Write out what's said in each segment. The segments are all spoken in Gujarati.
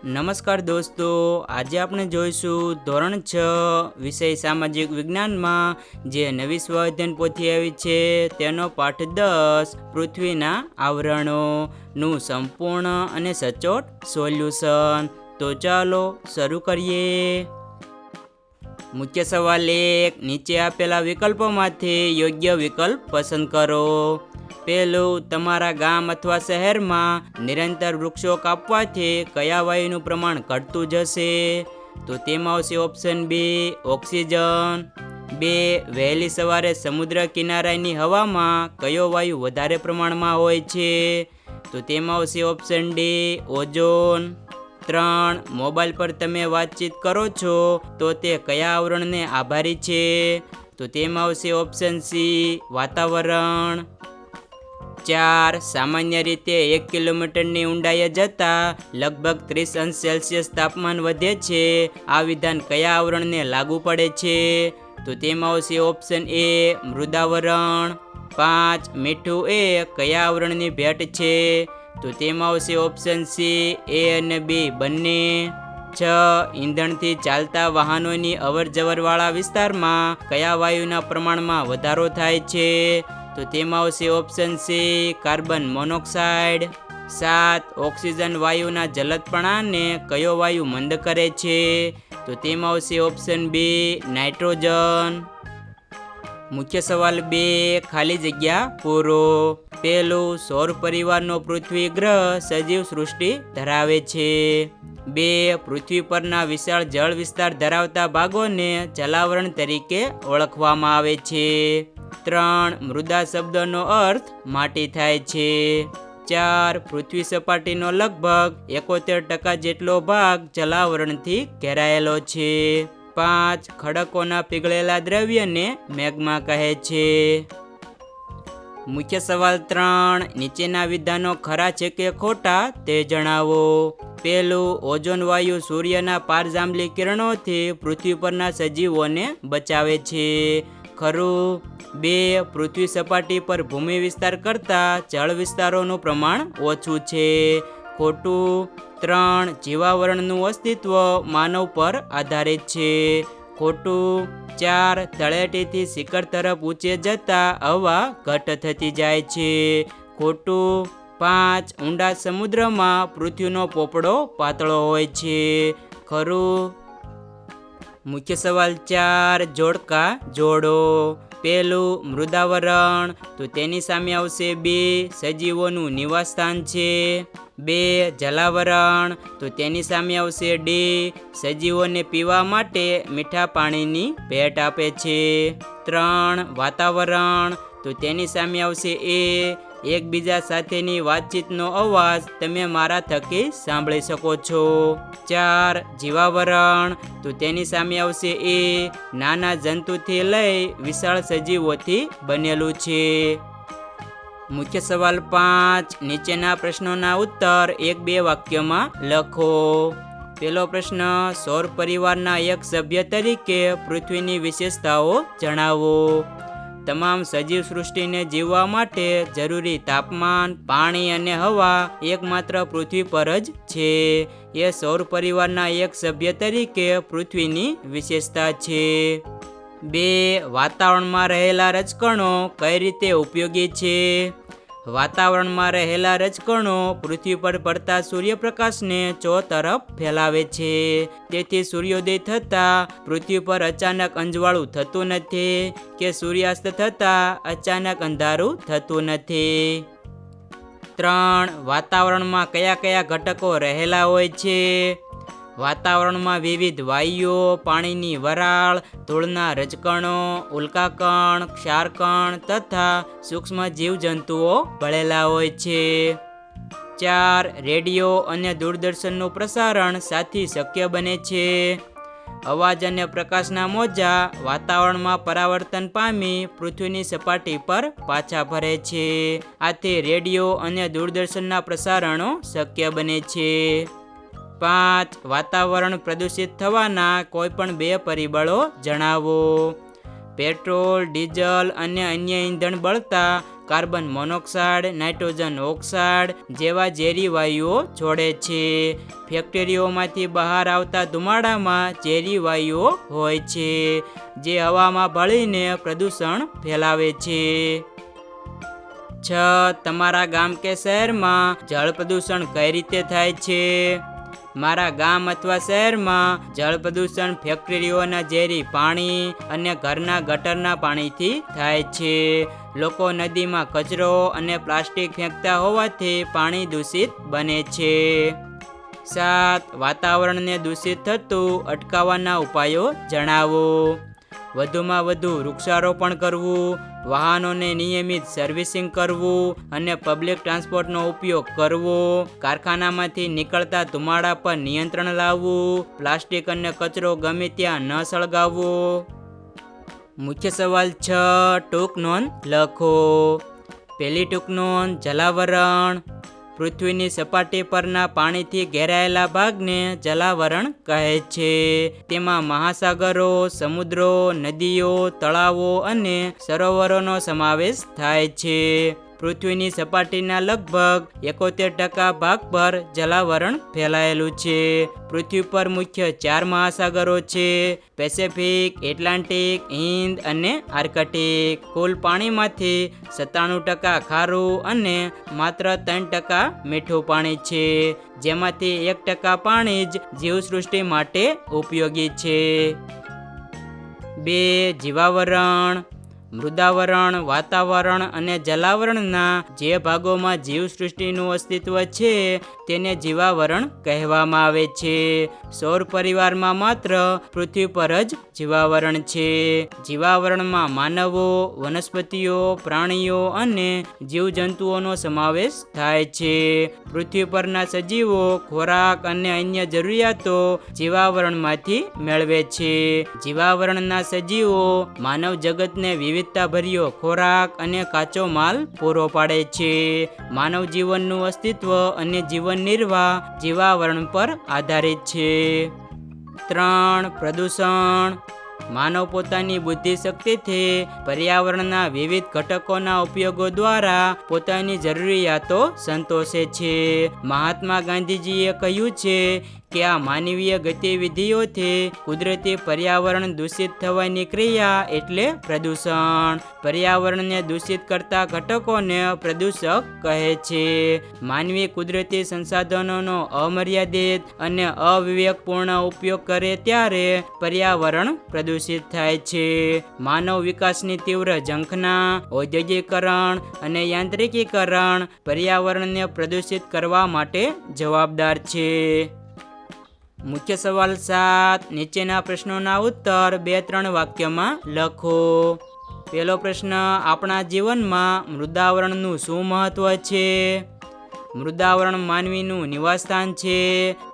નમસ્કાર દોસ્તો, આજે આપણે જોઈશું ધોરણ 6 વિષય સામાજિક વિજ્ઞાનમાં જે નવી સ્વ-અધ્યયન પોથી આવી છે તેનો પાઠ 10 પૃથ્વીના આવરણોનું સંપૂર્ણ અને સચોટ સોલ્યુશન। તો ચાલો શરૂ કરીએ। મુખ્ય સવાલ 1, નીચે આપેલા વિકલ્પોમાંથી યોગ્ય વિકલ્પ પસંદ કરો। પહેલું, તમારા ગામ અથવા શહેરમાં નિરંતર વૃક્ષો કાપવાથી કયા વાયુનું પ્રમાણ ઘટતું જશે? તો તેમાં આવશે ઓપ્શન બી, ઓક્સિજન। 2, વહેલી સવારે સમુદ્ર કિનારાની હવામાં કયો વાયુ વધારે પ્રમાણમાં હોય છે? તો તેમાં આવશે ઓપ્શન ડી, ઓઝોન। 3, મોબાઈલ પર તમે વાતચીત કરો છો તો તે કયા આવરણને આભારી છે? તો તેમાં આવશે ઓપ્શન સી, વાતાવરણ। 4, સામાન્ય રીતે 1 કિલોમીટરની ઊંડાઈએ જતાં લગભગ 30 અંશ સેલ્સિયસ તાપમાન વધે છે। આ વિધાન કયા આવરણને લાગુ પડે છે? તો તેમાં આવશે ઓપ્શન એ, મૃદાવરણ। 5, મીઠું એ કયા આવરણની ભેટ છે? તો તેમાં આવશે ઓપ્શન સી, એ અને બી બંને। 6, ઈંધણથી ચાલતા વાહનોની અવરજવરવાળા વિસ્તારમાં કયા વાયુના પ્રમાણમાં વધારો થાય છે? તો તેમાં આવશે option C, carbon monoxide. 7, oxygen વાયુના જલદપણાને કયો વાયુ મંદ કરે છે? તો તેમાં આવશે ઓપ્શન બી, નાઇટ્રોજન। મુખ્ય સવાલ 2, ખાલી જગ્યા પૂરો। પહેલું, સૌર પરિવારનો પૃથ્વી ગ્રહ સજીવ સૃષ્ટિ ધરાવે છે। 2, પૃથ્વી પરના વિશાળ જળ વિસ્તાર ધરાવતા ભાગોને જલાવરણ તરીકે ઓળખવામાં આવે છે। 3, મૃદા શબ્દનો અર્થ માટી થાય છે। 4, પૃથ્વી સપાટીનો લગભગ 71% જેટલો ભાગ જલાવરણથી ઘેરાયેલો છે। 5, ખડકોના પીગળેલા દ્રવ્યને મેગ્મા કહે છે। મુખ્ય સવાલ 3, નીચેના વિધાનો ખરા છે કે ખોટા તે જણાવો। પહેલું, ઓઝોન વાયુ સૂર્યના પારજાંબલી કિરણોથી પૃથ્વી પરના સજીવોને બચાવે છે। ખરું। 2, પૃથ્વી સપાટી પર ભૂમિ વિસ્તાર કરતાં જળ વિસ્તારોનું પ્રમાણ ઓછું છે। ખોટું। 3, જીવાવરણનું અસ્તિત્વ માનવ પર આધારિત છે। ખોટું। 4, તળેટીથી શિખર તરફ ઊંચે જતા હવા ઘટ થતી જાય છે। ખોટું। 5, ઊંડા સમુદ્રમાં પૃથ્વીનો પોપડો પાતળો હોય છે। ખરું। મુખ્ય સવાલ 4, જોડકા જોડો। પહેલું, મૃદાવરણ, તો તેની સામે આવશે બી, સજીવોનું નિવાસસ્થાન છે। 2, જલાવરણ, તો તેની સામે આવશે ડી, સજીવોને પીવા માટે મીઠા પાણીની ભેટ આપે છે। 3, વાતાવરણ, તો તેની સામે આવશે એ, એકબીજા સાથેની વાતચીતનો અવાજ તમે મારા થકી સાંભળી શકો છો। 4, જીવાવરણ, તો તેની સામે આવશે એ, નાના જંતુથી લઈ વિશાળ સજીવોથી બનેલું છે। મુખ્ય સવાલ 5, નીચેના પ્રશ્નોના ઉત્તર 1-2 વાક્યમાં લખો। પહેલો પ્રશ્ન, સૌર પરિવારના એક સભ્ય તરીકે પૃથ્વીની વિશેષતાઓ જણાવો। તમામ સજીવ સૃષ્ટિને જીવવા માટે જરૂરી તાપમાન, પાણી અને હવા એકમાત્ર પૃથ્વી પર જ છે। એ સૌર પરિવારના એક સભ્ય તરીકે પૃથ્વીની વિશેષતા છે। 2, વાતાવરણમાં રહેલા રજકણો કઈ રીતે ઉપયોગી છે? વાતાવરણમાં રહેલા રજકણો પૃથ્વી પર પડતા સૂર્યપ્રકાશને ચોતરફ ફેલાવે છે। તેથી સૂર્યોદય થતાં પૃથ્વી પર અચાનક અંજવાળું થતું નથી કે સૂર્યાસ્ત થતાં અચાનક અંધારું થતું નથી। 3, વાતાવરણમાં કયા કયા ઘટકો રહેલા હોય છે? વાતાવરણમાં વિવિધ વાયુઓ, પાણીની વરાળ, ધૂળના રજકણો, ઉલ્કાકણ, ક્ષારકણ તથા સૂક્ષ્મ જીવજંતુઓ ભળેલા હોય છે। 4, રેડિયો અને દૂરદર્શનનું પ્રસારણ સાથી શક્ય બને છે। અવાજ અને પ્રકાશના મોજા વાતાવરણમાં પરાવર્તન પામી પૃથ્વીની સપાટી પર પાછા ફરે છે। આથી રેડિયો અને દૂરદર્શનના પ્રસારણો શક્ય બને છે। 5, વાતાવરણ પ્રદૂષિત થવાના કોઈપણ 2 પરિબળો જણાવો। પેટ્રોલ, ડીઝલ અને અન્ય ઈંધણ બળતા કાર્બન મોનોક્સાઇડ, નાઇટ્રોજન ઓક્સાઇડ જેવા ઝેરી વાયુઓ છોડે છે. ફેક્ટરીઓમાંથી બહાર આવતા ધુમાડામાં ઝેરી વાયુઓ હોય છે, જે હવામાં ભળીને પ્રદૂષણ ફેલાવે છે. 6. તમારા ગામ કે શહેરમાં જળ પ્રદૂષણ કઈ રીતે થાય છે? મારા ગામ અથવા શહેરમાં જળ પ્રદૂષણ ફેક્ટરીઓના ઝેરી પાણી અને ઘરના ગટરના પાણીથી થાય છે. લોકો નદીમાં કચરો અને પ્લાસ્ટિક ફેંકતા હોવાથી પાણી દૂષિત બને છે. 7. વાતાવરણને દૂષિત થતું અટકાવવાના ઉપાયો જણાવો. વધુમાં વધુ વૃક્ષારોપણ કરવું, વાહનોને નિયમિત સર્વિસિંગ કરવું અને પબ્લિક ટ્રાન્સપોર્ટનો ઉપયોગ કરવો, કારખાનામાંથી નીકળતા ધુમાડા પર નિયંત્રણ લાવવું, પ્લાસ્ટિક અને કચરો ગમે ત્યાં ન સળગાવવો. મુખ્ય સવાલ 6. ટૂંક નોંધ લખો. પહેલી ટૂંક નોંધ, જલાવરણ. પૃથ્વીની સપાટી પરના પાણીથી ઘેરાયેલા ભાગને જલાવરણ કહે છે. તેમાં મહાસાગરો, સમુદ્રો, નદીઓ, તળાવો અને સરોવરોનો સમાવેશ થાય છે. પૃથ્વીની સપાટીના લગભગ 71% ભાગ પર જલાવરણ ફેલાયેલું છે. પૃથ્વી પર મુખ્ય 4 મહાસાગરો છે: પેસેફિક, એટલાન્ટિક, હિંદ અને આર્કટિક. કુલ પાણીમાંથી 97% ખારું અને માત્ર 3% મીઠું પાણી છે, જેમાંથી 1% પાણી જ જીવસૃષ્ટિ માટે ઉપયોગી છે. 2. જીવાવરણ. મૃદાવરણ, વાતાવરણ અને જલાવરણના જે ભાગોમાં જીવસૃષ્ટિનું અસ્તિત્વ છે તેને જીવાવરણ કહેવામાં આવે છે. સૌર પરિવારમાં માત્ર પૃથ્વી પર જ જીવાવરણ છે. જીવાવરણમાં માનવો, વનસ્પતિઓ, પ્રાણીઓ અને જીવજંતુઓનો સમાવેશ થાય છે. પૃથ્વી પરના સજીવો ખોરાક અને અન્ય જરૂરિયાતો જીવાવરણમાંથી મેળવે છે. જીવાવરણના સજીવો માનવ જગતને વિવિધતાભર્યો ખોરાક અને કાચો માલ પૂરો પાડે છે. માનવ જીવનનું અસ્તિત્વ અને જીવન નિર્વાહ જીવાવરણ પર આધારિત છે. 3. પ્રદૂષણ. માનવ પોતાની બુદ્ધિશક્તિથી પર્યાવરણના વિવિધ ઘટકોના ઉપયોગો દ્વારા પોતાની જરૂરિયાતો સંતોષે છે. મહાત્મા ગાંધીજીએ કહ્યું છે કે આ માનવીય ગતિવિધિઓથી કુદરતી પર્યાવરણ દૂષિત થવાની ક્રિયા એટલે પ્રદૂષણ. પર્યાવરણને દૂષિત કરતા ઘટકોને પ્રદૂષક કહે છે. માનવી કુદરતી સંસાધનોનો અમર્યાદિત અને અવિવેકપૂર્ણ ઉપયોગ કરે ત્યારે પર્યાવરણ પ્રદૂષિત થાય છે. માનવ વિકાસની તીવ્ર ઝંખના, ઔદ્યોગિકરણ અને યાંત્રિકીકરણ પર્યાવરણને પ્રદૂષિત કરવા માટે જવાબદાર છે. મુખ્ય સવાલ 7. નીચેના પ્રશ્નોના ઉત્તર 2-3 વાક્યમાં લખો. પહેલો પ્રશ્ન, આપણા જીવનમાં મૃદાવરણનું શું મહત્વ છે? મૃદાવરણ માનવીનું નિવાસસ્થાન છે.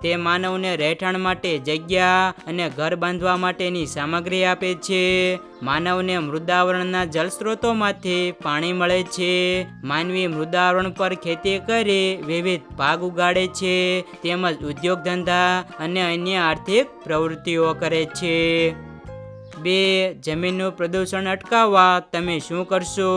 તે માનવને રહેઠાણ માટે જગ્યા અને ઘર બાંધવા માટેની સામગ્રી આપે છે. માનવને મૃદાવરણના જળસ્ત્રોતોમાંથી પાણી મળે છે. માનવી મૃદાવરણ પર ખેતી કરી વિવિધ પાક ઉગાડે છે, તેમજ ઉદ્યોગ ધંધા અને અન્ય આર્થિક પ્રવૃત્તિઓ કરે છે. 2. જમીનનું પ્રદૂષણ અટકાવવા તમે શું કરશો?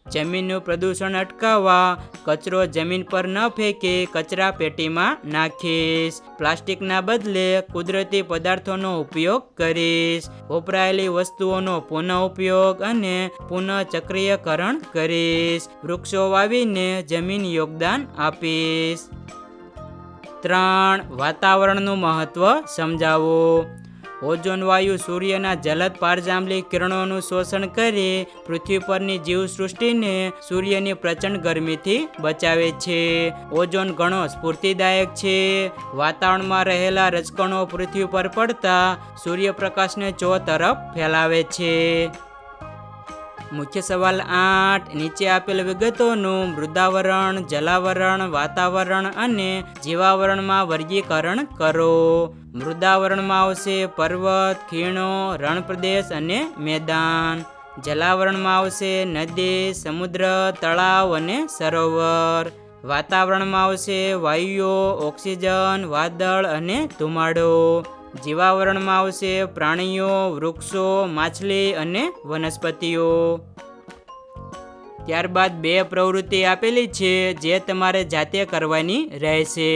જમીનનું પ્રદૂષણ અટકાવવા કચરો જમીન પર ન ફેંકી કચરા પેટીમાં નાખીશ. પ્લાસ્ટિકના બદલે કુદરતી પદાર્થોનો ઉપયોગ કરીશ. વપરાયેલી વસ્તુઓનો પુનઃ ઉપયોગ અને પુનઃચક્રીયકરણ કરીશ. વૃક્ષો વાવીને જમીન યોગદાન આપીશ. 3. વાતાવરણનું મહત્વ સમજાવો. ઓઝોન વાયુ સૂર્યના જલદ પારજાંબલી કિરણોનું શોષણ કરી પૃથ્વી પરની જીવસૃષ્ટિને સૂર્યની પ્રચંડ ગરમીથી બચાવે છે. ઓઝોન ઘણો સ્ફૂર્તિદાયક છે. વાતાવરણમાં રહેલા રજકણો પૃથ્વી પર પડતા સૂર્યપ્રકાશને ચોતરફ ફેલાવે છે. મુખ્ય સવાલ 8. નીચે આપેલ વિગતોનું મૃદાવરણ, જલાવરણ, વાતાવરણ અને જીવાવરણમાં વર્ગીકરણ કરો. મૃદાવરણમાં આવશે પર્વત, ખીણો, રણપ્રદેશ અને મેદાન. જલાવરણમાં આવશે નદી, સમુદ્ર, તળાવ અને સરોવર. વાતાવરણમાં આવશે વાયુઓ, ઓક્સિજન, વાદળ અને ધુમાડો. જીવાવરણમાં આવશે પ્રાણીઓ, વૃક્ષો, માછલી અને વનસ્પતિઓ. ત્યારબાદ 2 પ્રવૃત્તિ આપેલી છે જે તમારે જાતે કરવાની રહેશે.